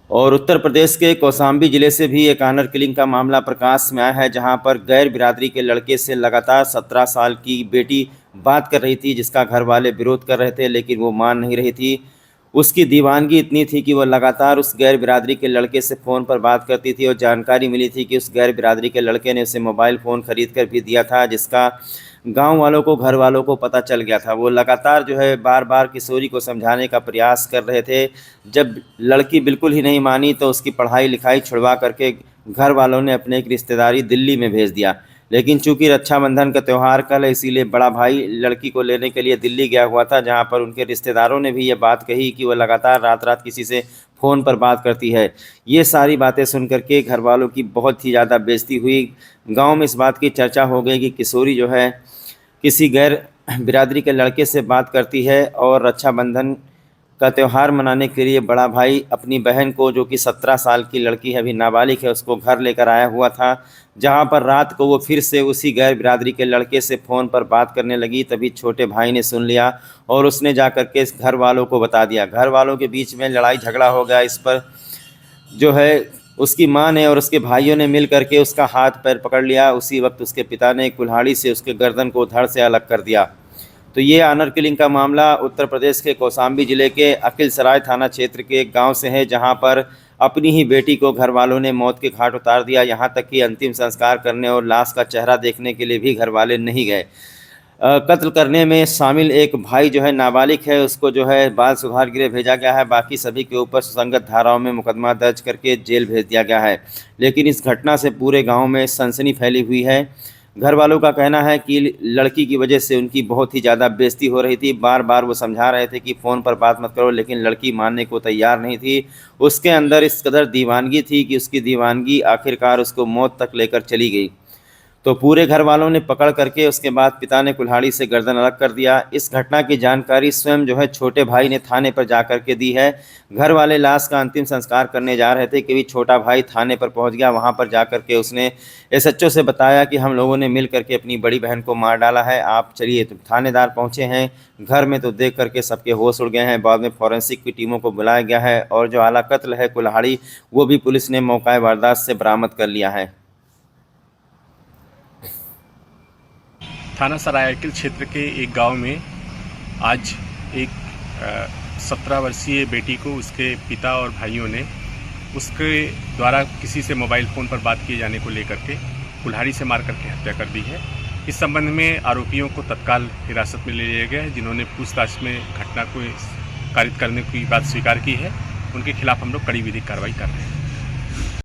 और उत्तर प्रदेश के कौशाम्बी जिले से भी एक ऑनर किलिंग का मामला प्रकाश में आया है, जहां पर गैर बिरादरी के लड़के से लगातार 17 साल की बेटी बात कर रही थी, जिसका घर वाले विरोध कर रहे थे लेकिन वो मान नहीं रही थी। उसकी दीवानगी इतनी थी कि वह लगातार उस गैर बिरादरी के लड़के से फ़ोन पर बात करती थी और जानकारी मिली थी कि उस गैर बिरादरी के लड़के ने उसे मोबाइल फ़ोन खरीद कर भी दिया था, जिसका गांव वालों को, घर वालों को पता चल गया था। वो लगातार जो है बार-बार किशोरी को समझाने का प्रयास कर रहे थे। जब लड़की बिल्कुल ही नहीं मानी तो उसकी पढ़ाई-लिखाई छुड़वा करके घर वालों ने अपने एक रिश्तेदारी दिल्ली में भेज दिया। लेकिन चूँकि रक्षाबंधन का त्यौहार कल है, इसीलिए बड़ा भाई लड़की को लेने के लिए दिल्ली गया हुआ था, जहाँ पर उनके रिश्तेदारों ने भी ये बात कही कि वो लगातार रात-रात किसी से फ़ोन पर बात करती है। ये सारी बातें सुन कर के घर वालों की बहुत ही ज़्यादा बेइज़्ज़ती हुई। गाँव में इस बात की चर्चा हो गई कि किशोरी जो है किसी गैर बिरादरी के लड़के से बात करती है और रक्षाबंधन का त्यौहार मनाने के लिए बड़ा भाई अपनी बहन को, जो कि 17 साल की लड़की है, अभी नाबालिग है, उसको घर लेकर आया हुआ था। जहाँ पर रात को वो फिर से उसी गैर बिरादरी के लड़के से फ़ोन पर बात करने लगी। तभी छोटे भाई ने सुन लिया और उसने जा कर के घर वालों को बता दिया। घर वालों के बीच में लड़ाई झगड़ा हो गया। इस पर जो है उसकी माँ ने और उसके भाइयों ने मिल करके उसका हाथ पैर पकड़ लिया। उसी वक्त उसके पिता ने कुल्हाड़ी से उसके गर्दन को धड़ से अलग कर दिया। तो ये ऑनर किलिंग का मामला उत्तर प्रदेश के कौशाम्बी जिले के अकिलसराय थाना क्षेत्र के एक गांव से है, जहां पर अपनी ही बेटी को घर वालों ने मौत के घाट उतार दिया। यहां तक कि अंतिम संस्कार करने और लाश का चेहरा देखने के लिए भी घर वाले नहीं गए। कत्ल करने में शामिल एक भाई जो है नाबालिग है, उसको जो है बाल सुधार गृह भेजा गया है। बाकी सभी के ऊपर सुसंगत धाराओं में मुकदमा दर्ज करके जेल भेज दिया गया है। लेकिन इस घटना से पूरे गांव में सनसनी फैली हुई है। घर वालों का कहना है कि लड़की की वजह से उनकी बहुत ही ज़्यादा बेइज्जती हो रही थी। बार बार वो समझा रहे थे कि फ़ोन पर बात मत करो, लेकिन लड़की मानने को तैयार नहीं थी। उसके अंदर इस कदर दीवानगी थी कि उसकी दीवानगी आखिरकार उसको मौत तक लेकर चली गई। तो पूरे घर वालों ने पकड़ करके उसके बाद पिता ने कुल्हाड़ी से गर्दन अलग कर दिया। इस घटना की जानकारी स्वयं जो है छोटे भाई ने थाने पर जा कर के दी है। घर वाले लाश का अंतिम संस्कार करने जा रहे थे कि भी छोटा भाई थाने पर पहुंच गया। वहां पर जा कर के उसने एसएचओ से बताया कि हम लोगों ने मिल करके अपनी बड़ी बहन को मार डाला है, आप चलिए। तो थानेदार पहुंचे हैं घर में, तो देख करके सबके होश उड़ गए हैं। बाद में फॉरेंसिक की टीमों को बुलाया गया है और जो आला कत्ल है कुल्हाड़ी, वो भी पुलिस ने मौका वारदात से बरामद कर लिया है। थाना सरायकिल क्षेत्र के एक गांव में आज एक 17 वर्षीय बेटी को उसके पिता और भाइयों ने उसके द्वारा किसी से मोबाइल फ़ोन पर बात किए जाने को लेकर के कुल्हाड़ी से मार करके हत्या कर दी है। इस संबंध में आरोपियों को तत्काल हिरासत में ले लिया गया है, जिन्होंने पूछताछ में घटना को कारित करने की बात स्वीकार की है। उनके खिलाफ हम लोग कड़ी विधिक कार्रवाई कर रहे हैं।